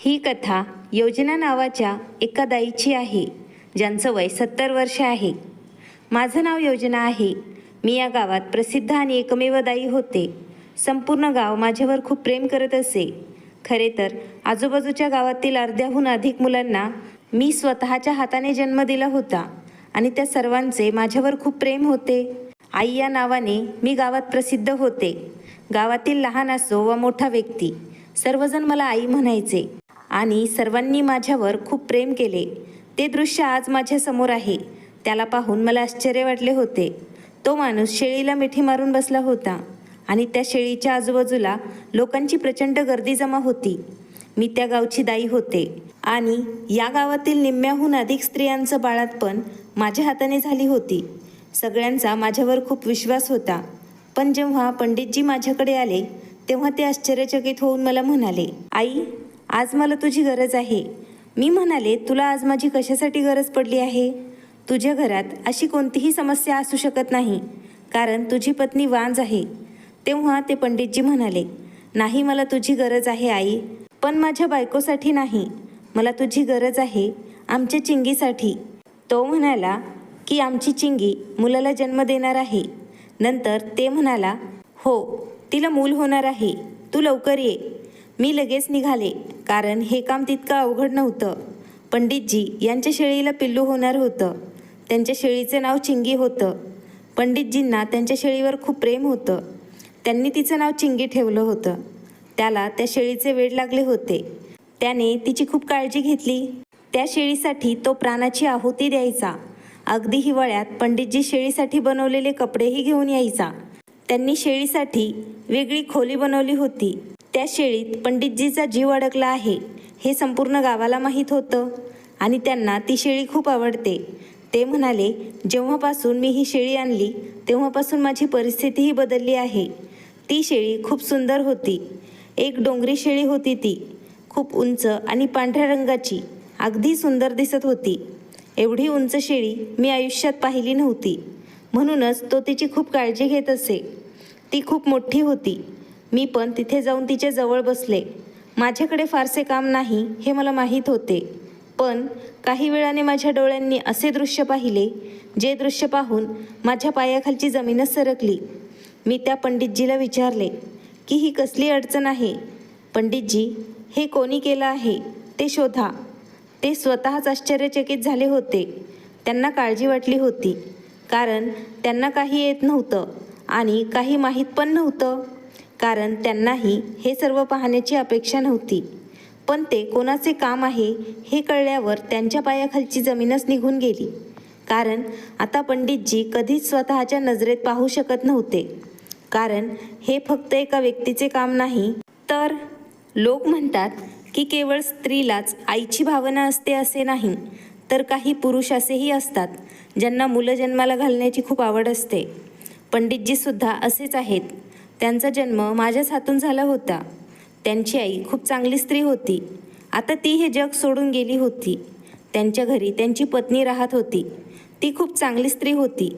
ही कथा योजना नावाच्या एका दाईची आहे, ज्यांचं वय 70 वर्ष आहे. माझं नाव योजना आहे. मी या गावात प्रसिद्ध आणि एकमेव दाई होते. संपूर्ण गाव माझ्यावर खूप प्रेम करत असे. खरे तर आजूबाजूच्या गावातील अर्ध्याहून अधिक मुलांना मी स्वतःच्या हाताने जन्म दिला होता आणि त्या सर्वांचे माझ्यावर खूप प्रेम होते. आई या नावाने मी गावात प्रसिद्ध होते. गावातील लहान असो व मोठा व्यक्ती सर्वजण मला आई म्हणायचे आणि सर्वांनी माझ्यावर खूप प्रेम केले. ते दृश्य आज माझ्यासमोर आहे. त्याला पाहून मला आश्चर्य वाटले होते. तो माणूस शेळीला मिठी मारून बसला होता आणि त्या शेळीच्या आजूबाजूला लोकांची प्रचंड गर्दी जमा होती. मी त्या गावची दाई होते आणि या गावातील निम्म्याहून अधिक स्त्रियांचं बाळंतपण माझ्या हाताने झाली होती. सगळ्यांचा माझ्यावर खूप विश्वास होता. पण जेव्हा पंडितजी माझ्याकडे आले तेव्हा ते आश्चर्यचकित होऊन मला म्हणाले, आई, आज मला तुझी गरज आहे. मी म्हणाले, तुला आज माझी कशासाठी गरज पडली आहे? तुझ्या घरात अशी कोणतीही समस्या असू शकत नाही, कारण तुझी पत्नी वांज आहे. तेव्हा ते पंडितजी म्हणाले, नाही, मला तुझी गरज आहे आई, पण माझ्या बायकोसाठी नाही. मला तुझी गरज आहे आमच्या चिंगीसाठी. तो म्हणाला की आमची चिंगी मुलाला जन्म देणार आहे. नंतर ते म्हणाला, हो, तिला मूल होणार आहे. तू लवकर ये. मी लगेच निघाले, कारण हे काम तितकं अवघड नव्हतं. पंडितजी यांच्या शेळीला पिल्लू होणार होतं. त्यांच्या शेळीचं नाव चिंगी होतं. पंडितजींना त्यांच्या शेळीवर खूप प्रेम होतं. त्यांनी तिचं नाव चिंगी ठेवलं होतं. त्याला त्या शेळीचे वेड लागले होते. त्याने तिची खूप काळजी घेतली. त्या शेळीसाठी तो प्राणाची आहुती द्यायचा. अगदी हिवाळ्यात पंडितजी शेळीसाठी बनवलेले कपडेही घेऊन यायचा. त्यांनी शेळीसाठी वेगळी खोली बनवली होती. त्या शेळीत पंडितजीचा जीव अडकला आहे हे संपूर्ण गावाला माहीत होतं आणि त्यांना ती शेळी खूप आवडते. ते म्हणाले, जेव्हापासून मी ही शेळी आणली तेव्हापासून माझी परिस्थितीही बदलली आहे. ती शेळी खूप सुंदर होती. एक डोंगरी शेळी होती. ती खूप उंच आणि पांढऱ्या रंगाची, अगदी सुंदर दिसत होती. एवढी उंच शेळी मी आयुष्यात पाहिली नव्हती. म्हणूनच तो तिची खूप काळजी घेत असे. ती खूप मोठी होती. मी पण तिथे जाऊन तिच्या जवळ बसले. माझ्याकडे फारसे काम नाही हे मला माहीत होते, पण काही वेळाने माझ्या डोळ्यांनी असे दृश्य पाहिले, जे दृश्य पाहून माझ्या पायाखालची जमीनच सरकली. मी त्या पंडितजीला विचारले की ही कसली अडचण आहे? पंडितजी, हे कोणी केलं आहे ते शोधा. ते स्वतःच आश्चर्यचकित झाले होते. त्यांना काळजी वाटली होती, कारण त्यांना काही येत नव्हतं आणि काही माहीत पण नव्हतं, कारण त्यांनाही हे सर्व पाहण्याची अपेक्षा नव्हती. पण ते कोणाचे काम आहे हे कळल्यावर त्यांच्या पायाखालची जमीनच निघून गेली, कारण आता पंडितजी कधीच स्वतःच्या नजरेत पाहू शकत नव्हते. कारण हे फक्त एका व्यक्तीचे काम नाही, तर लोक म्हणतात की केवळ स्त्रीलाच आईची भावना असते असे नाही, तर काही पुरुष असेही असतात ज्यांना मुलं जन्माला घालण्याची खूप आवड असते. पंडितजीसुद्धा असेच आहेत. त्यांचा जन्म माझ्याच हातून झाला होता. त्यांची आई खूप चांगली स्त्री होती. आता ती हे जग सोडून गेली होती. त्यांच्या घरी त्यांची पत्नी राहत होती. ती खूप चांगली स्त्री होती.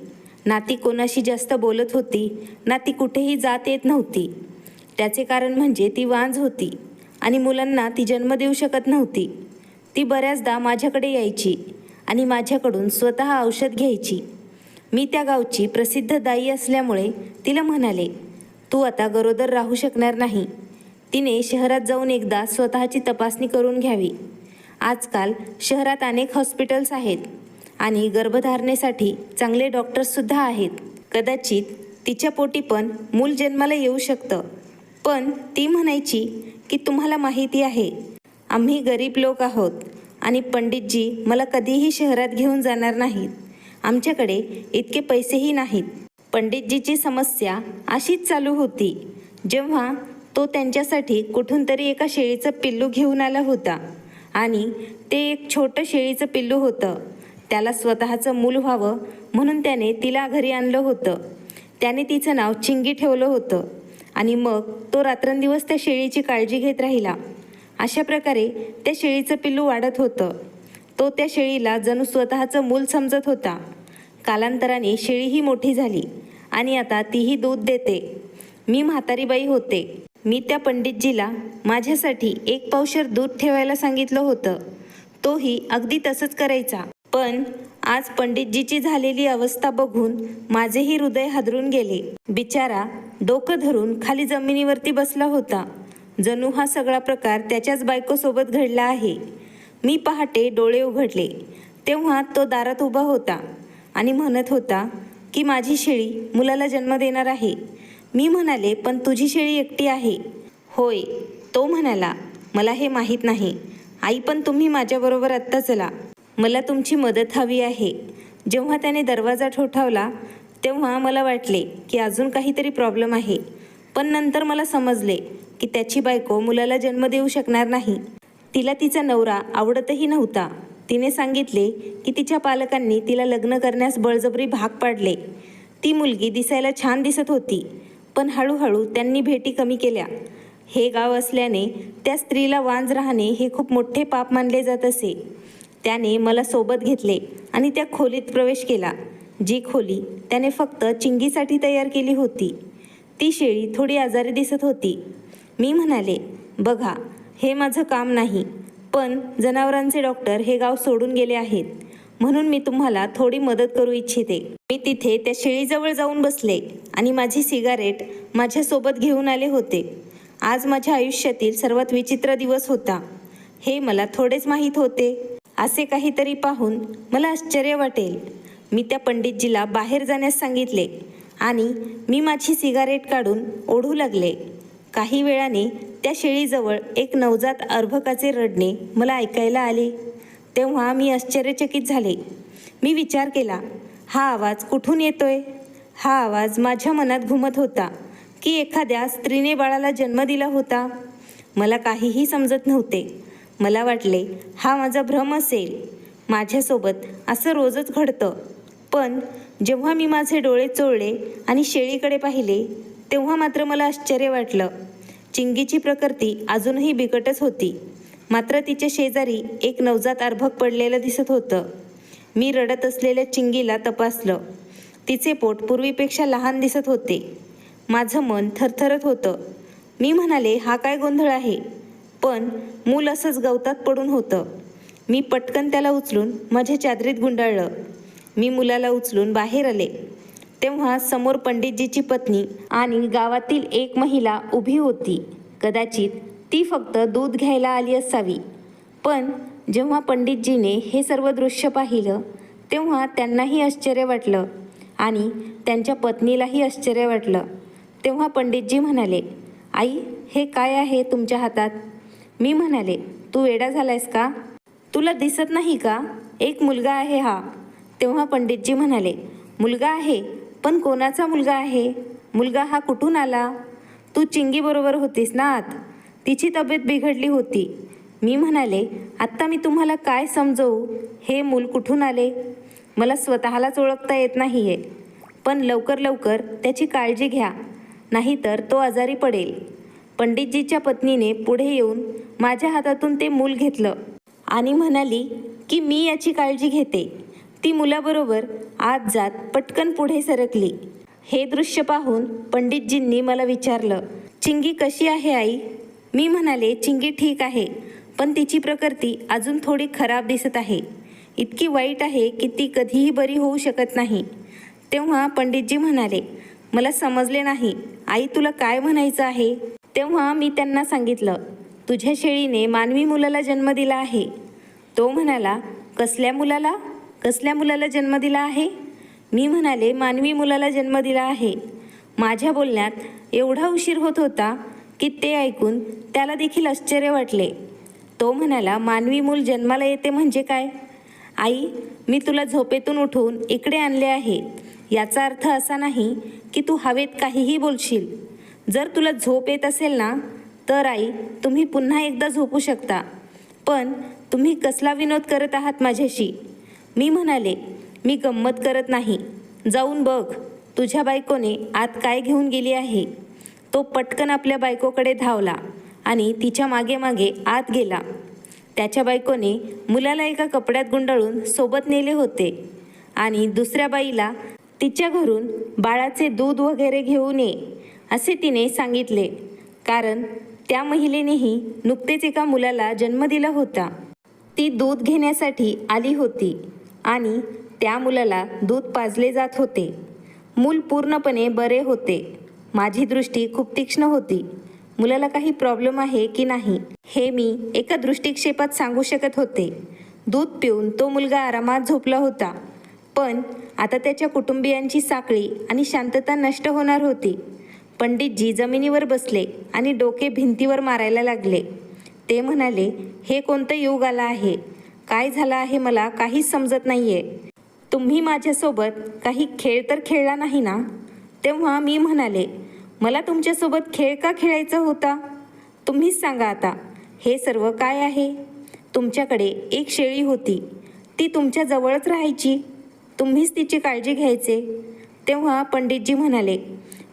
ना ती कोणाशी जास्त बोलत होती, ना ती कुठेही जात येत नव्हती. त्याचे कारण म्हणजे ती वांज होती आणि मुलांना ती जन्म देऊ शकत नव्हती. ती बऱ्याचदा माझ्याकडे यायची आणि माझ्याकडून स्वतः औषध घ्यायची. मी त्या गावची प्रसिद्ध दाई असल्यामुळे तिला म्हणाले, तू आता गरोदर राहू शकणार नाही. तिने शहरात जाऊन एकदा स्वतःची तपासणी करून घ्यावी. आजकाल शहरात अनेक हॉस्पिटल्स आहेत आणि गर्भधारणेसाठी चांगले डॉक्टर्ससुद्धा आहेत. कदाचित तिच्या पोटी पण मूल जन्माला येऊ शकतं. पण ती म्हणायची की तुम्हाला माहिती आहे, आम्ही गरीब लोक आहोत आणि पंडितजी मला कधीही शहरात घेऊन जाणार नाहीत. आमच्याकडे इतके पैसेही नाहीत. पंडितजीची समस्या अशीच चालू होती जेव्हा तो त्यांच्यासाठी कुठून तरी एका शेळीचं पिल्लू घेऊन आला होता आणि ते एक छोटं शेळीचं पिल्लू होतं. त्याला स्वतःचं मूल व्हावं म्हणून त्याने तिला घरी आणलं होतं. त्याने तिचं नाव चिंगी ठेवलं होतं आणि मग तो रात्रंदिवस त्या शेळीची काळजी घेत राहिला. अशा प्रकारे त्या शेळीचं पिल्लू वाढत होतं. तो त्या शेळीला जणू स्वतःचं मूल समजत होता. कालांतराने शेळीही मोठी झाली आणि आता तीही दूध देते. मी म्हातारी बाई होते. मी त्या पंडितजीला माझ्यासाठी 1 पावशेर दूध ठेवायला सांगितलं होतं. तोही अगदी तसंच करायचा. पण आज पंडितजीची झालेली अवस्था बघून माझेही हृदय हादरून गेले. बिचारा डोकं धरून खाली जमिनीवरती बसला होता. जणू हा सगळा प्रकार त्याच्याच बायकोसोबत घडला आहे. मी पहाटे डोळे उघडले तेव्हा तो दारात उभा होता आणि म्हणत होता की माझी शेळी मुलाला जन्म देणार आहे. मी म्हणाले, पण तुझी शेळी एकटी आहे. होय, तो म्हणाला, मला हे माहीत नाही. आई, पण तुम्ही माझ्याबरोबर आत्ता चला, मला तुमची मदत हवी आहे. जेव्हा त्याने दरवाजा ठोठावला तेव्हा मला वाटले की अजून काहीतरी प्रॉब्लेम आहे. पण नंतर मला समजले की त्याची बायको मुलाला जन्म देऊ शकणार नाही. तिला तिचा नवरा आवडतही नव्हता. तिने सांगितले की तिच्या पालकांनी तिला लग्न करण्यास बळजबरी भाग पाडले. ती मुलगी दिसायला छान दिसत होती, पण हळूहळू त्यांनी भेटी कमी केल्या. हे गाव असल्याने त्या स्त्रीला वांज राहणे हे खूप मोठे पाप मानले जात असे. त्याने मला सोबत घेतले आणि त्या खोलीत प्रवेश केला, जी खोली त्याने फक्त चिंगीसाठी तयार केली होती. ती शेळी थोडी आजारी दिसत होती. मी म्हणाले, बघा, हे माझं काम नाही, पण जनावरांचे डॉक्टर हे गाव सोडून गेले आहेत, म्हणून मी तुम्हाला थोडी मदत करू इच्छिते. मी तिथे त्या शेळीजवळ जाऊन बसले आणि माझी सिगारेट माझ्यासोबत घेऊन आले होते. आज माझ्या आयुष्यातील सर्वात विचित्र दिवस होता, हे मला थोडेच माहीत होते. असे काहीतरी पाहून मला आश्चर्य वाटेल. मी त्या पंडितजीला बाहेर जाण्यास सांगितले आणि मी माझी सिगारेट काढून ओढू लागले. काही वेळाने त्या शेळीजवळ एक नवजात अर्भकाचे रडणे मला ऐकायला आले. तेव्हा मी आश्चर्यचकित झाले. मी विचार केला, हा आवाज कुठून येतोय? हा आवाज माझ्या मनात घुमत होता की एखाद्या स्त्रीने बाळाला जन्म दिला होता? मला काहीही समजत नव्हते. मला वाटले हा माझा भ्रम असेल. माझ्यासोबत असं रोजच घडतं. पण जेव्हा मी माझे डोळे चोळले आणि शेळीकडे पाहिले तेव्हा मात्र मला आश्चर्य वाटलं. चिंगीची प्रकृती अजूनही बिकटच होती, मात्र तिच्या शेजारी एक नवजात अर्भक पडलेलं दिसत होतं. मी रडत असलेल्या चिंगीला तपासलं. तिचे पोट पूर्वीपेक्षा लहान दिसत होते. माझं मन थरथरत होतं. मी म्हणाले, हा काय गोंधळ आहे? पण मूल असंच गवतात पडून होतं. मी पटकन त्याला उचलून माझ्या चादरीत गुंडाळलं. मी मुलाला उचलून बाहेर आले तेव्हा समोर पंडितजीची पत्नी आणि गावातील एक महिला उभी होती. कदाचित ती फक्त दूध घ्यायला आली असावी. पण जेव्हा पंडितजीने हे सर्व दृश्य पाहिलं तेव्हा त्यांनाही आश्चर्य वाटलं आणि त्यांच्या पत्नीलाही आश्चर्य वाटलं. तेव्हा पंडितजी म्हणाले, आई, हे काय आहे तुमच्या हातात? मी म्हणाले, तू वेडा झालायस का? तुला दिसत नाही का? एक मुलगा आहे हा. तेव्हा पंडितजी म्हणाले, मुलगा आहे? पण कोणाचा मुलगा आहे? मुलगा हा कुठून आला? तू चिंगीबरोबर होतीस ना आत? तिची तब्येत बिघडली होती. मी म्हणाले, आत्ता मी तुम्हाला काय समजवू? हे मूल कुठून आले? मला स्वतःलाच ओळखता येत नाही आहे. पण लवकर लवकर त्याची काळजी घ्या, नाहीतर तो आजारी पडेल. पंडितजीच्या पत्नीने पुढे येऊन माझ्या हातातून ते मूल घेतलं आणि म्हणाली की मी याची काळजी घेते. ती मुलाबरोबर आत जात पटकन पुढे सरकली. हे दृश्य पाहून पंडितजींनी मला विचारलं, चिंगी कशी आहे आई? मी म्हणाले, चिंगी ठीक आहे, पण तिची प्रकृती अजून थोडी खराब दिसत आहे. इतकी वाईट आहे की ती कधीही बरी होऊ शकत नाही. तेव्हा पंडितजी म्हणाले, मला समजले नाही आई, तुला काय म्हणायचं आहे? तेव्हा मी त्यांना सांगितलं, तुझ्या शेळीने मानवी मुलाला जन्म दिला आहे. तो म्हणाला, कसल्या मुलाला? कसल्या मुलाला जन्म दिला आहे? मी म्हणाले, मानवी मुलाला जन्म दिला आहे. माझ्या बोलण्यात एवढा उशीर होत होता की ते ऐकून त्याला देखील आश्चर्य वाटले. तो म्हणाला, मानवी मूल जन्माला येते म्हणजे काय? आई, मी तुला झोपेतून उठवून इकडे आणले आहे. याचा अर्थ असा नाही की तू हवेत काहीही बोलशील. जर तुला झोप येत असेल ना, तर आई, तुम्ही पुन्हा एकदा झोपू शकता. पण तुम्ही कसला विनोद करत आहात माझ्याशी? मी म्हणाले, मी गंमत करत नाही. जाऊन बघ, तुझ्या बायकोने आत काय घेऊन गेली आहे. तो पटकन आपल्या बायकोकडे धावला आणि तिच्या मागे मागे आत गेला. त्याच्या बायकोने मुलाला एका कपड्यात गुंडाळून सोबत नेले होते आणि दुसऱ्या बाईला तिच्या घरून बाळाचे दूध वगैरे घेऊन ये असे तिने सांगितले. कारण त्या महिलेनेही नुकतेच एका मुलाला जन्म दिला होता. ती दूध घेण्यासाठी आली होती आणि त्या मुलाला दूध पाजले जात होते. मूल पूर्णपणे बरे होते. माझी दृष्टी खूप तीक्ष्ण होती. मुलाला काही प्रॉब्लेम आहे की नाही हे मी एका दृष्टिक्षेपात सांगू शकत होते. दूध पिऊन तो मुलगा आरामात झोपला होता. पण आता त्याच्या कुटुंबियांची साखळी आणि शांतता नष्ट होणार होती. पंडितजी जमिनीवर बसले आणि डोके भिंतीवर मारायला लागले. ते म्हणाले, हे कोणतं युग आलं आहे? काय झालं आहे मला काहीच समजत नाहीये. तुम्ही माझ्यासोबत काही खेळ तर खेळला नाही ना? तेव्हा मी म्हणाले, मला तुमच्यासोबत खेळ का खेळायचा होता? तुम्हीच सांगा आता, हे सर्व काय आहे? तुमच्याकडे एक शेळी होती. ती तुमच्या जवळच राहायची. तुम्हीच तिची काळजी घ्यायचे. तेव्हा पंडितजी म्हणाले,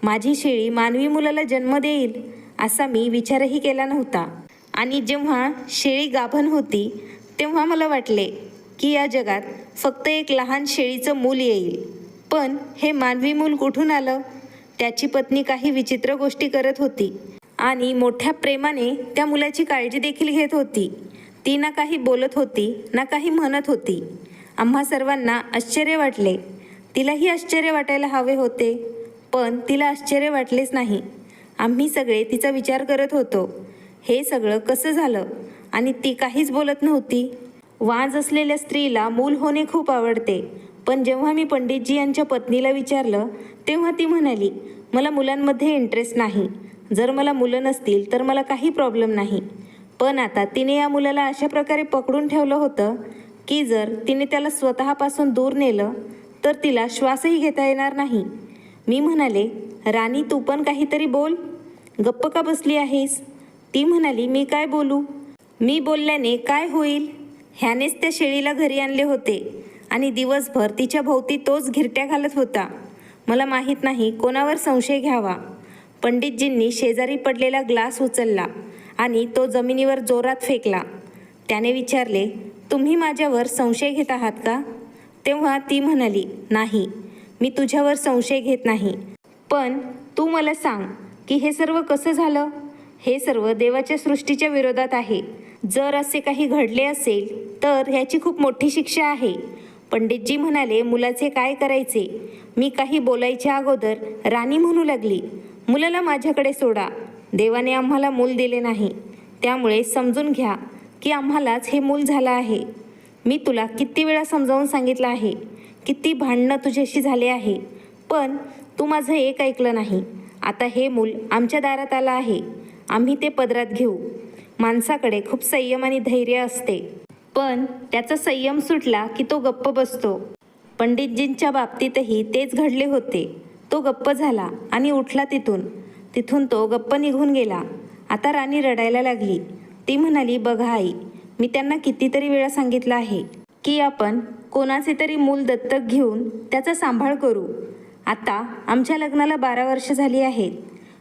माझी शेळी मानवी मुलाला जन्म देईल असा मी विचारही केला नव्हता. आणि जेव्हा शेळी गाभण होती तेव्हा मला वाटले की या जगात फक्त एक लहान शेळीचं मूल येईल. पण हे मानवी मूल कुठून आलं? त्याची पत्नी काही विचित्र गोष्टी करत होती आणि मोठ्या प्रेमाने त्या मुलाची काळजी देखील घेत होती. ती ना काही बोलत होती ना काही म्हणत होती. आम्हा सर्वांना आश्चर्य वाटले. तिलाही आश्चर्य वाटायला हवे होते, पण तिला आश्चर्य वाटलेच नाही. आम्ही सगळे तिचा विचार करत होतो, हे सगळं कसं झालं? आणि ती काहीच बोलत नव्हती. वाज असलेल्या स्त्रीला मूल होणे खूप आवडते. पण जेव्हा मी पंडितजी यांच्या पत्नीला विचारलं तेव्हा ती म्हणाली, मला मुलांमध्ये इंटरेस्ट नाही. जर मला मुलं नसतील तर मला काही प्रॉब्लेम नाही. पण आता तिने या मुलाला अशा प्रकारे पकडून ठेवलं होतं की जर तिने त्याला स्वतःपासून दूर नेलं तर तिला श्वासही घेता येणार नाही. मी म्हणाले, राणी तू पण काहीतरी बोल. गप्प का बसली आहेस? ती म्हणाली, मी काय बोलू? मी बोलल्याने काय होईल? ह्यानेच त्या शेळीला घरी आणले होते आणि दिवसभर तिच्या भोवती तोच घिरट्या घालत होता. मला माहीत नाही कोणावर संशय घ्यावा. पंडितजींनी शेजारी पडलेला ग्लास उचलला आणि तो जमिनीवर जोरात फेकला. त्याने विचारले, तुम्ही माझ्यावर संशय घेत आहात का? तेव्हा ती म्हणाली, नाही, मी तुझ्यावर संशय घेत नाही. पण तू मला सांग की हे सर्व कसं झालं? हे सर्व देवाच्या सृष्टीच्या विरोधात आहे. जर असे काही घडले असेल तर ह्याची खूप मोठी शिक्षा आहे. पंडितजी म्हणाले, मुलाचे काय करायचे? मी काही बोलायच्या अगोदर राणी म्हणू लागली, मुलाला माझ्याकडे सोडा. देवाने आम्हाला मूल दिले नाही, त्यामुळे समजून घ्या की आम्हालाच हे मूल झालं आहे. मी तुला किती वेळा समजावून सांगितलं आहे, किती भांडणं तुझ्याशी झाले आहे, पण तू माझं एक ऐकलं नाही. आता हे मूल आमच्या दारात आलं आहे, आम्ही ते पदरात घेऊ. माणसाकडे खूप संयम आणि धैर्य असते, पण त्याचा संयम सुटला की तो गप्प बसतो. पंडितजींच्या बाबतीतही तेच घडले होते. तो गप्प झाला आणि उठला तिथून तो गप्प निघून गेला. आता राणी रडायला लागली. ती म्हणाली, बघा आई, मी त्यांना कितीतरी वेळा सांगितलं आहे की आपण कोणाचे तरी मूल दत्तक घेऊन त्याचा सांभाळ करू. आता आमच्या लग्नाला 12 वर्ष झाली आहेत.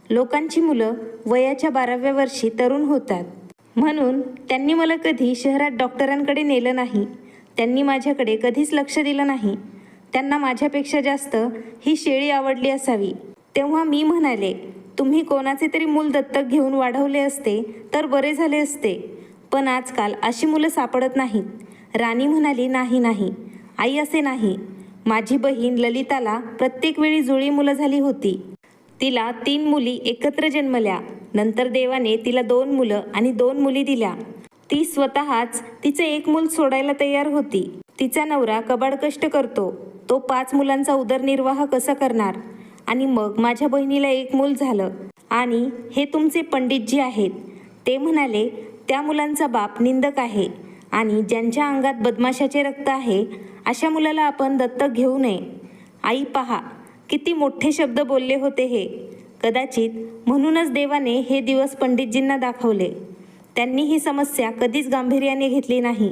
लोकांची मुलं वयाच्या 12व्या वर्षी तरुण होतात. म्हणून त्यांनी मला कधी शहरात डॉक्टरांकडे नेलं नाही. त्यांनी माझ्याकडे कधीच लक्ष दिलं नाही. त्यांना माझ्यापेक्षा जास्त ही शेळी आवडली असावी. तेव्हा मी म्हणाले, तुम्ही कोणाचे तरी मूल दत्तक घेऊन वाढवले असते तर बरे झाले असते. पण आजकाल अशी मुलं सापडत नाहीत. राणी म्हणाली, नाही आई, असे नाही. माझी बहीण ललिताला प्रत्येक वेळी जुळी मुलं झाली होती. तिला 3 मुली एकत्र जन्मल्या. नंतर देवाने तिला 2 मुलं आणि 2 मुली दिल्या. ती स्वतःच तिचे एक मूल सोडायला तयार होती. तिचा नवरा कबाड कष्ट करतो. तो 5 मुलांचा उदरनिर्वाह कसा करणार? आणि मग माझ्या बहिणीला 1 मूल झालं. आणि हे तुमचे पंडितजी आहेत. ते म्हणाले, त्या मुलांचा बाप निंदक आहे आणि ज्यांच्या अंगात बदमाशाचे रक्त आहे अशा मुलाला आपण दत्तक घेऊ नये. आई पहा, किती मोठे शब्द बोलले होते हे. कदाचित म्हणूनच देवाने हे दिवस पंडितजींना दाखवले. त्यांनी ही समस्या कधीच गांभीर्याने घेतली नाही.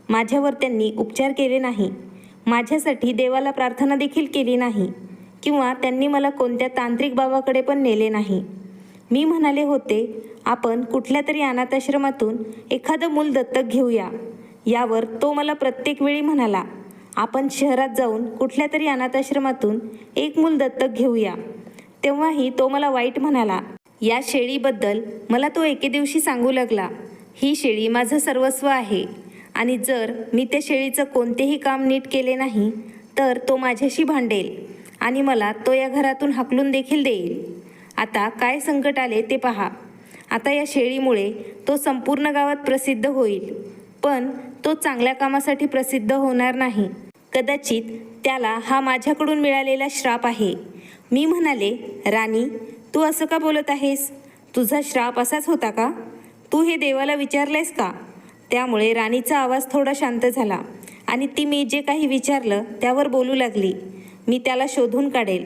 माझ्यावर त्यांनी उपचार केले नाही. माझ्यासाठी देवाला प्रार्थना देखील केली नाही किंवा त्यांनी मला कोणत्या तांत्रिक बाबाकडे पण नेले नाही. मी म्हणाले होते, आपण कुठल्या तरी अनाथाश्रमातून एखादं मूल दत्तक घेऊया. यावर तो मला प्रत्येक वेळी म्हणाला, आपण शहरात जाऊन कुठल्या तरी अनाथाश्रमातून 1 मूल दत्तक घेऊया. तेव्हाही तो मला वाईट म्हणाला. या शेळीबद्दल मला तो एके दिवशी सांगू लागला, ही शेळी माझं सर्वस्व आहे आणि जर मी त्या शेळीचं कोणतेही काम नीट केले नाही तर तो माझ्याशी भांडेल आणि मला तो या घरातून हाकलून देखील देईल. आता काय संकट आले ते पहा. आता या शेळीमुळे तो संपूर्ण गावात प्रसिद्ध होईल, पण तो चांगल्या कामासाठी प्रसिद्ध होणार नाही. कदाचित त्याला हा माझ्याकडून मिळालेला श्राप आहे. मी म्हणाले, राणी, तू असं का बोलत आहेस? तुझा श्राप असाच होता का? तू हे देवाला विचारलेस का? त्यामुळे राणीचा आवाज थोडा शांत झाला आणि ती मी जे काही विचारलं त्यावर बोलू लागली. मी त्याला शोधून काढेल.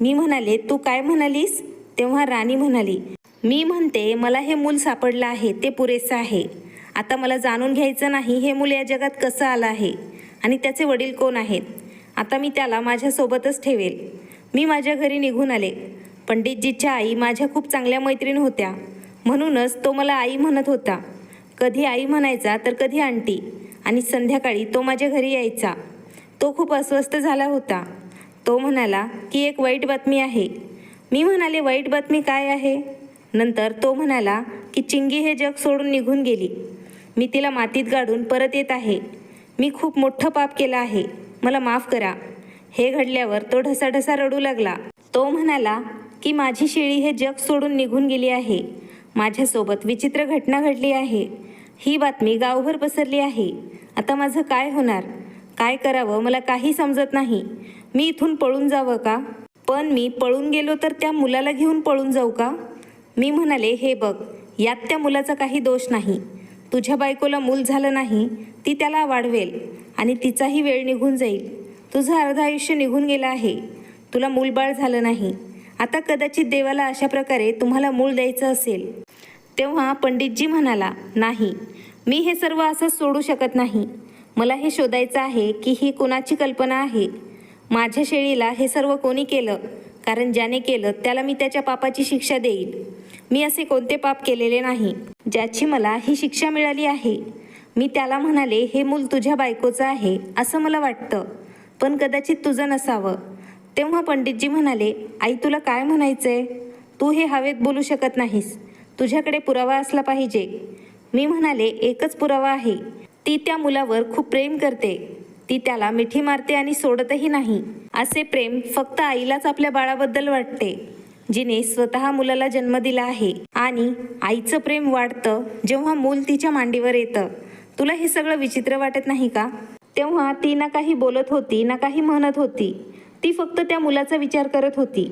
मी म्हणाले, तू काय म्हणालीस? तेव्हा राणी म्हणाली, मी म्हणते मला हे मूल सापडलं आहे, ते पुरेसं आहे. आता मला जाणून घ्यायचं नाही हे मूल या जगात कसं आलं आहे आणि त्याचे वडील कोण आहेत. आता मी त्याला माझ्यासोबतच ठेवेल. मी माझ्या घरी निघून आले. पंडितजीच्या आई माझ्या खूप चांगल्या मैत्रीण होत्या, म्हणूनच तो मला आई म्हणत होता. कधी आई म्हणायचा तर कधी आंटी, आणि संध्याकाळी तो माझ्या घरी यायचा. तो खूप अस्वस्थ झाला होता. तो म्हणाला की एक वाईट बातमी आहे. मी म्हणाले, वाईट बातमी काय आहे? नंतर तो म्हणाला की चिंगी हे जग सोडून निघून गेली. मी तिला मातीत गाडून परत येत आहे. मी खूप मोठं पाप केलं आहे, मला माफ करा. हे घडल्यावर तो ढसाढसा रडू लागला. तो म्हणाला की माझी शेळी हे जग सोडून निघून गेली आहे. माझ्यासोबत विचित्र घटना घडली आहे. ही बातमी गावभर पसरली आहे. आता माझं काय होणार? काय करावं मला काही समजत नाही. मी इथून पळून जावं का? पण मी पळून गेलो तर त्या मुलाला घेऊन पळून जाऊ का? मी म्हणाले, हे बघ, यात त्या मुलाचा काही दोष नाही. तुझ्या बायकोला मूल झालं नाही, ती त्याला वाढवेल आणि तिचाही वेळ निघून जाईल. तुझं अर्ध आयुष्य निघून गेलं आहे. तुला मूलबाळ झालं नाही. आता कदाचित देवाला अशा प्रकारे तुम्हाला मूल द्यायचं असेल. तेव्हा पंडितजी म्हणाला, नाही, मी हे सर्व असंच सोडू शकत नाही. मला हे शोधायचं आहे की ही कोणाची कल्पना आहे. माझ्या शेळीला हे सर्व कोणी केलं? कारण ज्याने केलं त्याला मी त्याच्या पापाची शिक्षा देईल. मी असे कोणते पाप केलेले नाही ज्याची मला ही शिक्षा मिळाली आहे. मी त्याला म्हणाले, हे मूल तुझ्या बायकोचं आहे असं मला वाटतं, पण कदाचित तुझं नसावं. तेव्हा पंडितजी म्हणाले, आई, तुला काय म्हणायचंय? तू हे हवेत बोलू शकत नाहीस. तुझ्याकडे पुरावा असला पाहिजे. मी म्हणाले, एकच पुरावा आहे. ती त्या मुलावर खूप प्रेम करते. ती त्याला मिठी मारते आणि सोडतही नाही. असे प्रेम फक्त आईलाच आपल्या बाळाबद्दल वाटते, जिने स्वतः मुलाला जन्म दिला आहे. आणि आईचं प्रेम वाढतं जेव्हा मूल तिच्या मांडीवर येतं. तुला हे सगळं विचित्र वाटत नाही का? तेव्हा ती ना काही बोलत होती ना काही म्हणत होती. ती फक्त त्या मुलाचा विचार करत होती.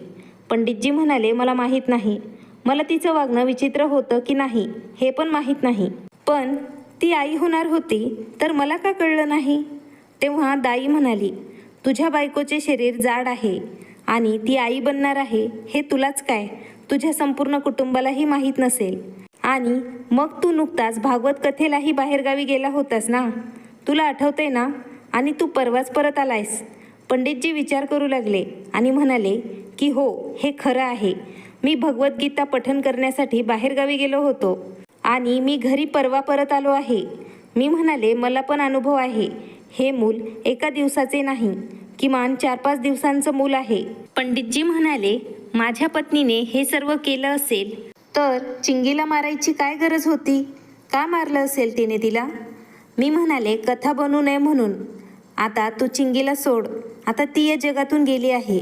पंडितजी म्हणाले, मला माहीत नाही. मला तिचं वागणं विचित्र होतं की नाही हे पण माहीत नाही. पण ती आई होणार होती तर मला का कळलं नाही? तेव्हा दाई म्हणाली, तुझ्या बायकोचे शरीर जाड आहे आणि ती आई बनणार आहे हे तुलाच काय, तुझ्या संपूर्ण कुटुंबालाही माहीत नसेल. आणि मग तू नुकताच भागवत कथेलाही बाहेरगावी गेला होतास ना? तुला आठवतंय ना? आणि तू परवाच परत आलायस. पंडितजी विचार करू लागले आणि म्हणाले की हो, हे खरं आहे. मी भगवद्गीता पठण करण्यासाठी बाहेरगावी गेलो होतो आणि मी घरी परवा परत आलो आहे. मी म्हणाले, मला पण अनुभव आहे. हे मूल एका दिवसाचे नाही, किमान 4-5 दिवसांचं मूल आहे. पंडितजी म्हणाले, माझ्या पत्नीने हे सर्व केलं असेल तर चिंगीला मारायची काय गरज होती? का मारलं असेल तिने तिला? मी म्हणाले, कथा बनू नये म्हणून. आता तू चिंगीला सोड. आता ती या जगातून गेली आहे,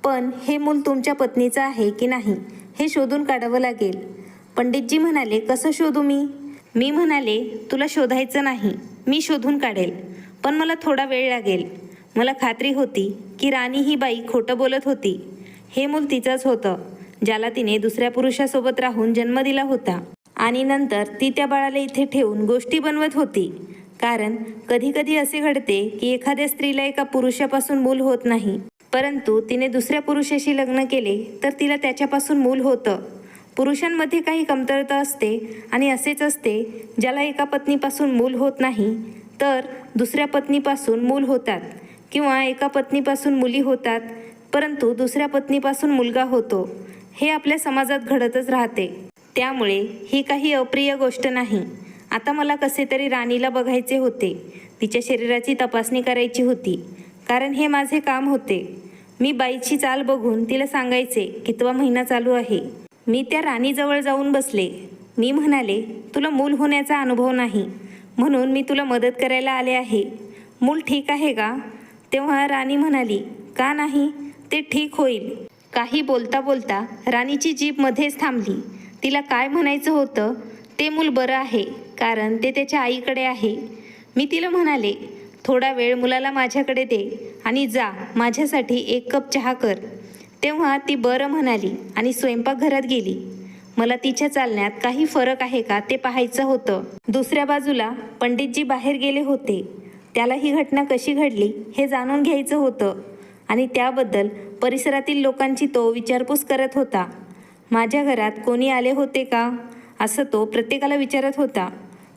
पण हे मूल तुमच्या पत्नीचं आहे की नाही हे शोधून काढावं लागेल. पंडितजी म्हणाले, कसं शोधू मी? मी म्हणाले, तुला शोधायचं नाही, मी शोधून काढेल, पण मला थोडा वेळ लागेल. मला खात्री होती की राणी ही बाई खोटं बोलत होती. हे मूल तिचंच होतं, ज्याला तिने दुसऱ्या पुरुषासोबत राहून जन्म दिला होता. आणि नंतर ती त्या बाळाला इथे ठेवून गोष्टी बनवत होती. कारण कधी कधी असे घडते की एखाद्या स्त्रीला एका पुरुषापासून मूल होत नाही, परंतु तिने दुसऱ्या पुरुषाशी लग्न केले तर तिला त्याच्यापासून मूल होतं. पुरुषांमध्ये काही कमतरता असते आणि असेच असते, ज्याला एका पत्नीपासून मूल होत नाही तर दुसऱ्या पत्नीपासून मूल होतात, किंवा एका पत्नीपासून मुली होतात परंतु दुसऱ्या पत्नीपासून मुलगा होतो. हे आपल्या समाजात घडतच राहते. त्यामुळे ही काही अप्रिय गोष्ट नाही. आता मला कसे तरी राणीला बघायचे होते. तिच्या शरीराची तपासणी करायची होती, कारण हे माझे काम होते. मी बाईची चाल बघून तिला सांगायचे कितवा महिना चालू आहे. मी त्या राणीजवळ जाऊन बसले. मी म्हणाले, तुला मूल होण्याचा अनुभव नाही, म्हणून मी तुला मदत करायला आले आहे. मूल ठीक आहे का? तेव्हा राणी म्हणाली, का नाही, ते ठीक होईल. काही बोलता बोलता राणीची जीभ मध्येच थांबली. तिला काय म्हणायचं होतं, ते मूल बरं आहे कारण ते त्याच्या आईकडे आहे. मी तिला म्हणाले, थोडा वेळ मुलाला माझ्याकडे दे आणि जा माझ्यासाठी 1 कप चहा कर. तेव्हा ती बरं म्हणाली आणि स्वयंपाकघरात गेली. मला तिच्या चालण्यात काही फरक आहे का ते पाहायचं होतं. दुसऱ्या बाजूला पंडितजी बाहेर गेले होते. त्याला ही घटना कशी घडली हे जाणून घ्यायचं होतं आणि त्याबद्दल परिसरातील लोकांची तो विचारपूस करत होता. माझ्या घरात कोणी आले होते का असं तो प्रत्येकाला विचारत होता.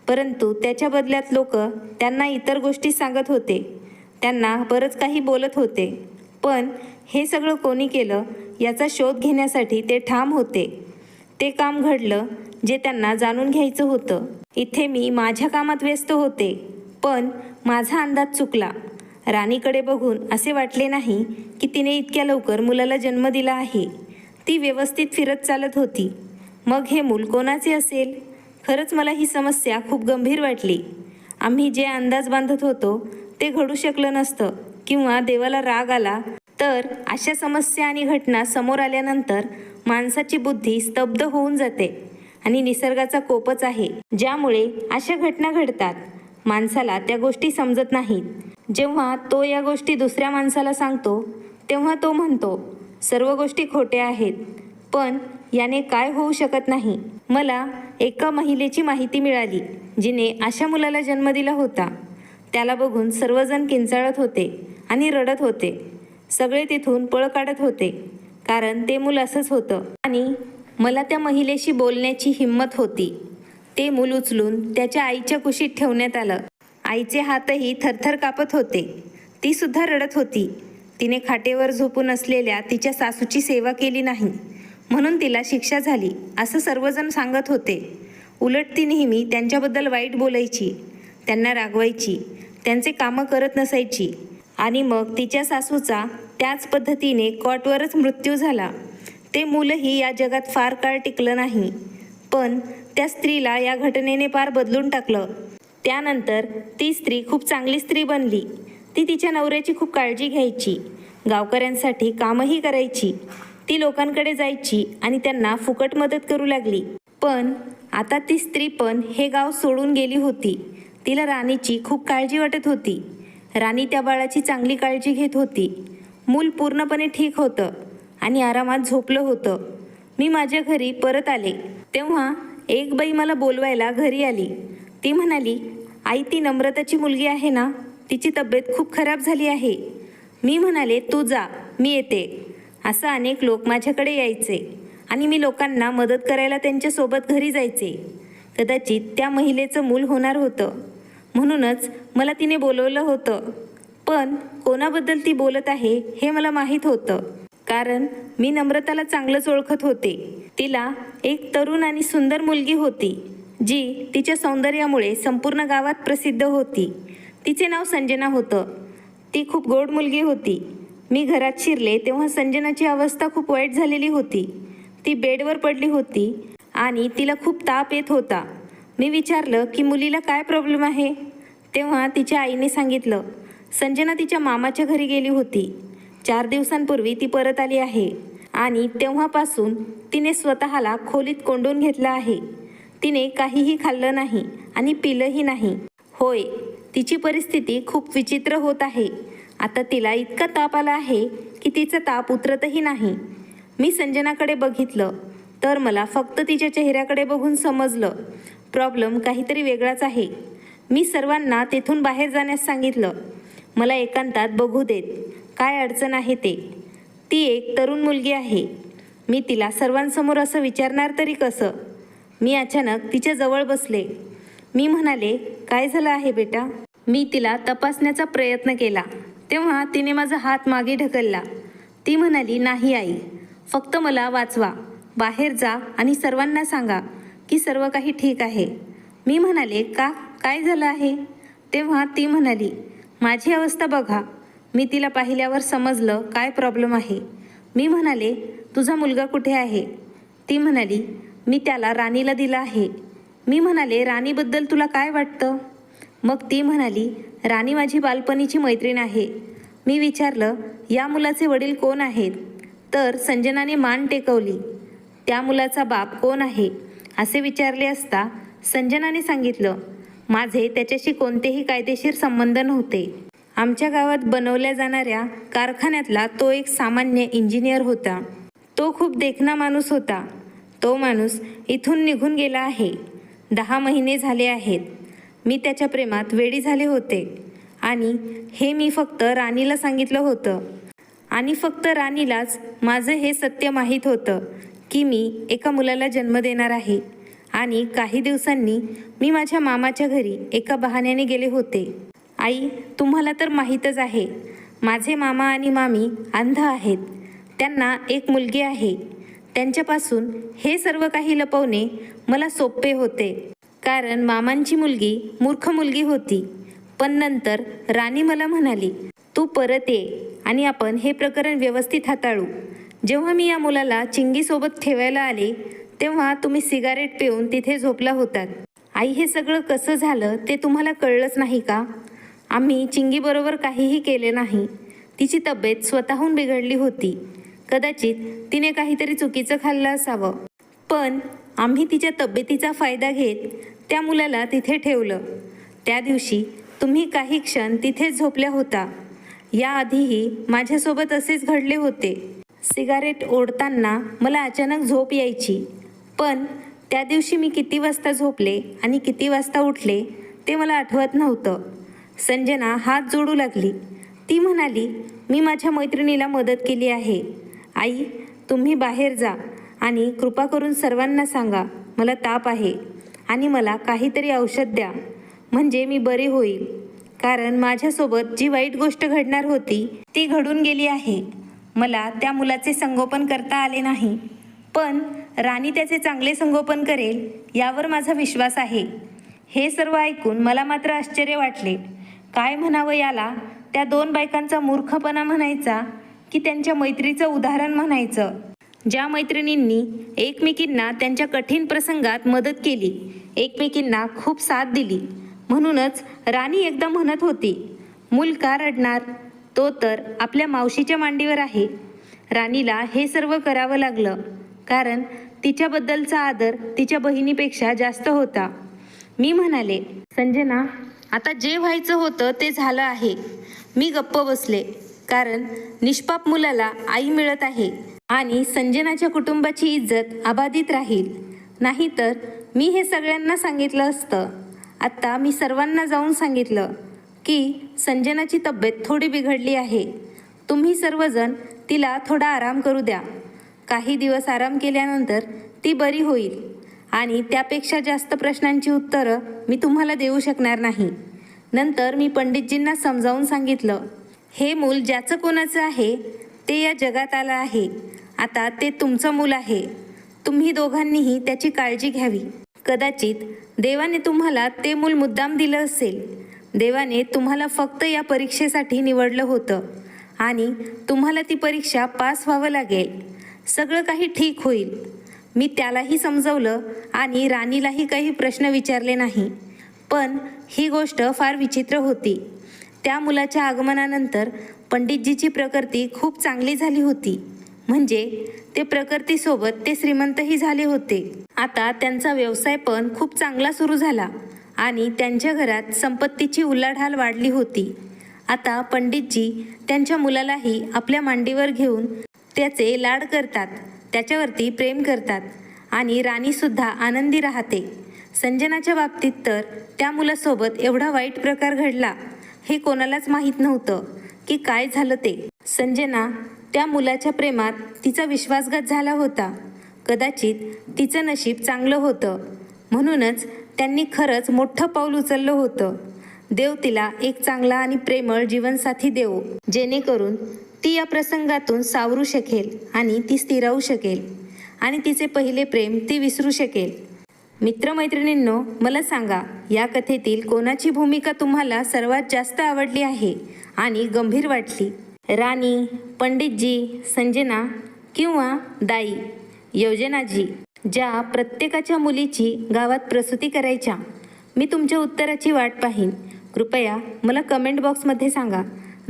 परंतु त्याच्या बदल्यात लोक त्यांना इतर गोष्टी सांगत होते. त्यांना बरंच काही बोलत होते. पण हे सगळं कोणी केलं याचा शोध घेण्यासाठी ते ठाम होते. ते काम घडलं जे त्यांना जाणून घ्यायचं होतं. इथे मी माझ्या कामात व्यस्त होते, पण माझा अंदाज चुकला. राणीकडे बघून असे वाटले नाही की तिने इतक्या लवकर मुलाला जन्म दिला आहे. ती व्यवस्थित फिरत चालत होती. मग हे मूल कोणाचे असेल? खरंच मला ही समस्या खूप गंभीर वाटली. आम्ही जे अंदाज बांधत होतो ते घडू शकलं नसतं किंवा देवाला राग आला तर अशा समस्या आणि घटना समोर आल्यानंतर माणसाची बुद्धी स्तब्ध होऊन जाते आणि निसर्गाचा कोपच आहे ज्यामुळे अशा घटना घडतात. माणसाला त्या गोष्टी समजत नाहीत. जेव्हा तो या गोष्टी दुसऱ्या माणसाला सांगतो तेव्हा तो म्हणतो, सर्व गोष्टी खोट्या आहेत, पण याने काय होऊ शकत नाही. मला एका महिलेची माहिती मिळाली जिने अशा मुलाला जन्म दिला होता. त्याला बघून सर्वजण किंचाळत होते आणि रडत होते. सगळे तिथून पळ काढत होते कारण ते मूल असंच होतं आणि मला त्या महिलेशी बोलण्याची हिंमत होती. ते मूल उचलून त्याच्या आईच्या कुशीत ठेवण्यात आलं. आईचे हातही थरथर कापत होते. ती सुद्धा रडत होती. तिने खाटेवर झोपून असलेल्या तिच्या सासूची सेवा केली नाही म्हणून तिला शिक्षा झाली असं सर्वजण सांगत होते. उलट ती नेहमी त्यांच्याबद्दल वाईट बोलायची, त्यांना रागवायची, त्यांचे कामं करत नसायची आणि मग तिच्या सासूचा त्याच पद्धतीने कॉटवरच मृत्यू झाला. ते मूलही या जगात फार काळ टिकलं नाही, पण त्या स्त्रीला या घटनेने फार बदलून टाकलं. त्यानंतर ती स्त्री खूप चांगली स्त्री बनली. ती तिच्या नवऱ्याची खूप काळजी घ्यायची, गावकऱ्यांसाठी कामही करायची. ती लोकांकडे जायची आणि त्यांना फुकट मदत करू लागली. पण आता ती स्त्री पण हे गाव सोडून गेली होती. तिला राणीची खूप काळजी वाटत होती. राणी त्या बाळाची चांगली काळजी घेत होती. मूल पूर्णपणे ठीक होतं आणि आरामात झोपलं होतं. मी माझ्या घरी परत आले तेव्हा एक बाई मला बोलवायला घरी आली. ती म्हणाली, आई, ती नम्रताची मुलगी आहे ना, तिची तब्येत खूप खराब झाली आहे. मी म्हणाले, तू जा, मी येते. असं अनेक लोक माझ्याकडे यायचे आणि मी लोकांना मदत करायला त्यांच्यासोबत घरी जायचे. कदाचित त्या महिलेचं मूल होणार होतं म्हणूनच मला तिने बोलवलं होतं. पण कोणाबद्दल ती बोलत आहे हे मला माहीत होतं कारण मी नम्रताला चांगलंच ओळखत होते. तिला एक तरुण आणि सुंदर मुलगी होती जी तिच्या सौंदर्यामुळे संपूर्ण गावात प्रसिद्ध होती. तिचे नाव संजना होतं. ती खूप गोड मुलगी होती. मी घरात शिरले तेव्हा संजनाची अवस्था खूप वाईट झालेली होती. ती बेडवर पडली होती आणि तिला खूप ताप येत होता. मी विचारलं की मुलीला काय प्रॉब्लेम आहे. तेव्हा तिच्या आईने सांगितलं, संजना तिच्या मामाच्या घरी गेली होती. 4 दिवसांपूर्वी ती परत आली आहे आणि तेव्हापासून तिने स्वतःला खोलीत कोंडून घेतलं आहे. तिने काहीही खाल्लं नाही आणि पिलंही नाही. होय, तिची परिस्थिती खूप विचित्र होत आहे. आता तिला इतका ताप आला आहे की तिचा ताप उतरतही नाही. मी संजनाकडे बघितलं तर मला फक्त तिच्या चेहऱ्याकडे बघून समजलं प्रॉब्लेम काहीतरी वेगळाच आहे. मी सर्वांना तेथून बाहेर जाण्यास सांगितलं. मला एकांतात बघू देत, काय अडचण आहे ते. ती एक तरुण मुलगी आहे. मी तिला सर्वांसमोर असं विचारणार तरी कसं. मी अचानक तिच्या जवळ बसले. मी म्हणाले, काय झालं आहे बेटा. मी तिला तपासण्याचा प्रयत्न केला तेव्हा तिने माझा हात मागे ढकलला. ती म्हणाली, नाही आई, फक्त मला वाचवा. बाहेर जा आणि सर्वांना सांगा की सर्व काही ठीक आहे. मी म्हणाले, का, काय झालं आहे. तेव्हा ती म्हणाली, माझी अवस्था बघा. मी तिला पाहिल्यावर समजलं काय प्रॉब्लेम आहे. मी म्हणाले, तुझा मुलगा कुठे आहे. ती म्हणाली, मी त्याला राणीला दिला आहे. मी म्हणाले, राणीबद्दल तुला काय वाटतं? मग ती म्हणाली, राणी माझी बालपणीची मैत्रीण आहे. मी विचारलं, या मुलाचे वडील कोण आहेत? तर संजनाने मान टेकवली. त्या मुलाचा बाप कोण आहे असे विचारले असता संजनाने सांगितलं, माझे त्याच्याशी कोणतेही कायदेशीर संबंध नव्हते. आमच्या गावात बनवल्या जाणाऱ्या कारखान्यातला तो एक सामान्य इंजिनियर होता. तो खूप देखणा माणूस होता. तो माणूस इथून निघून गेला आहे. 10 महिने झाले आहेत. मी त्याच्या प्रेमात वेडी झाले होते आणि हे मी फक्त राणीला सांगितलं होतं. आणि फक्त राणीलाच माझं हे सत्य माहीत होतं की मी एका मुलाला जन्म देणार आहे. आणि काही दिवसांनी मी माझ्या मामाच्या घरी एका बहाण्याने गेले होते. आई, तुम्हाला तर माहीतच आहे, माझे मामा आणि मामी अंध आहेत. त्यांना एक मुलगी आहे. त्यांच्यापासून हे सर्व काही लपवणे मला सोपे होते, कारण मामांची मुलगी मूर्ख मुलगी होती. पण नंतर राणी मला म्हणाली, तू परत ये आणि आपण हे प्रकरण व्यवस्थित हाताळू. जेव्हा मी या मुलाला चिंगीसोबत ठेवायला आले तेव्हा तुम्ही सिगारेट पिऊन तिथे झोपला होतात. आई, हे सगळं कसं झालं ते तुम्हाला कळलंच नाही का? आम्ही चिंगीबरोबर काहीही केले नाही. तिची तब्येत स्वतःहून बिघडली होती. कदाचित तिने काहीतरी चुकीचं खाल्लं असावं. पण आम्ही तिच्या तब्येतीचा फायदा घेत त्या मुलाला तिथे ठेवलं. त्या दिवशी तुम्ही काही क्षण तिथेच झोपल्या होता. याआधीही माझ्यासोबत असेच घडले होते. सिगारेट ओढताना मला अचानक झोप यायची. पण त्या दिवशी मी किती वाजता झोपले आणि किती वाजता उठले ते मला आठवत नव्हतं. संजना हात जोडू लागली. ती म्हणाली, मी माझ्या मैत्रिणीला मदत केली आहे. आई, तुम्ही बाहेर जा आणि कृपा करून सर्वांना सांगा मला ताप आहे आणि मला काहीतरी औषध द्या, म्हणजे मी बरी होईल. कारण माझ्यासोबत जी वाईट गोष्ट घडणार होती ती घडून गेली आहे. मला त्या मुलाचे संगोपन करता आले नाही, पण राणी त्याचे चांगले संगोपन करेल यावर माझा विश्वास आहे. हे सर्व ऐकून मला मात्र आश्चर्य वाटले. काय म्हणावं याला? त्या 2 बायकांचा मूर्खपणा म्हणायचा की त्यांच्या मैत्रीचं उदाहरण म्हणायचं, ज्या मैत्रिणींनी एकमेकींना त्यांच्या कठीण प्रसंगात मदत केली, एकमेकींना खूप साथ दिली. म्हणूनच राणी एकदा म्हणत होती, मूल का रडणार? तो तर आपल्या मावशीच्या मांडीवर आहे. राणीला हे सर्व करावं लागलं कारण तिच्याबद्दलचा आदर तिच्या बहिणीपेक्षा जास्त होता. मी म्हणाले, संजना, आता जे व्हायचं होतं ते झालं आहे. मी गप्प बसले, कारण निष्पाप मुलाला आई मिळत आहे आणि संजनाच्या कुटुंबाची इज्जत अबाधित राहील. नाहीतर मी हे सगळ्यांना सांगितलं असतं. आत्ता मी सर्वांना जाऊन सांगितलं की संजनाची तब्येत थोडी बिघडली आहे. तुम्ही सर्वजण तिला थोडा आराम करू द्या. काही दिवस आराम केल्यानंतर ती बरी होईल आणि त्यापेक्षा जास्त प्रश्नांची उत्तरं मी तुम्हाला देऊ शकणार नाही. नंतर मी पंडितजींना समजावून सांगितलं, हे मूल ज्याचं कोणाचं आहे ते या जगात आलं आहे. आता ते तुमचं मूल आहे. तुम्ही दोघांनीही त्याची काळजी घ्यावी. कदाचित देवाने तुम्हाला ते मूल मुद्दाम दिलं असेल. देवाने तुम्हाला फक्त या परीक्षेसाठी निवडलं होतं आणि तुम्हाला ती परीक्षा पास व्हावं लागेल. सगळं काही ठीक होईल. मी त्यालाही समजवलं आणि राणीलाही काही प्रश्न विचारले नाही. पण ही गोष्ट फार विचित्र होती. त्या मुलाच्या आगमनानंतर पंडितजीची प्रकृती खूप चांगली झाली होती. म्हणजे ते प्रकृतीसोबत ते श्रीमंतही झाले होते. आता त्यांचा व्यवसाय पण खूप चांगला सुरू झाला आणि त्यांच्या घरात संपत्तीची उलाढाल वाढली होती. आता पंडितजी त्यांच्या मुलालाही आपल्या मांडीवर घेऊन त्याचे लाड करतात, त्याच्यावरती प्रेम करतात आणि राणीसुद्धा आनंदी राहते. संजनाच्या बाबतीत तर त्या मुलासोबत एवढा वाईट प्रकार घडला हे कोणालाच माहीत नव्हतं की काय झालं ते. संजना त्या मुलाच्या प्रेमात तिचा विश्वासघात झाला होता. कदाचित तिचं नशीब चांगलं होतं, म्हणूनच त्यांनी खरंच मोठं पाऊल उचललं होतं. देव तिला एक चांगला आणि प्रेमळ जीवनसाथी देवो, जेणेकरून ती या प्रसंगातून सावरू शकेल आणि ती स्थिरावू शकेल आणि तिचे पहिले प्रेम ती विसरू शकेल. मित्रमैत्रिणींनो, मला सांगा, या कथेतील कोणाची भूमिका तुम्हाला सर्वात जास्त आवडली आहे आणि गंभीर वाटली? राणी, पंडितजी, संजना किंवा दाई? योजनाजी, ज्या प्रत्येकाच्या मुलीची गावात प्रसूती करायच्या. मी तुमच्या उत्तराची वाट पाहीन. कृपया मला कमेंट बॉक्समध्ये सांगा.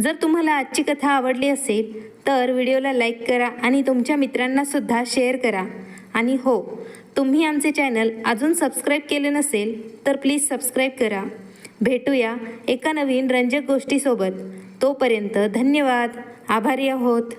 जर तुम्हाला आजची कथा आवडली असेल तर व्हिडिओला लाईक करा आणि तुमच्या मित्रांनासुद्धा शेअर करा. आणि हो, तुम्ही आमचे चॅनल अजून सबस्क्राईब केले नसेल तर प्लीज सबस्क्राईब करा. भेटूया एका नवीन रंजक गोष्टीसोबत. तोपर्यंत धन्यवाद. आभारी आहोत.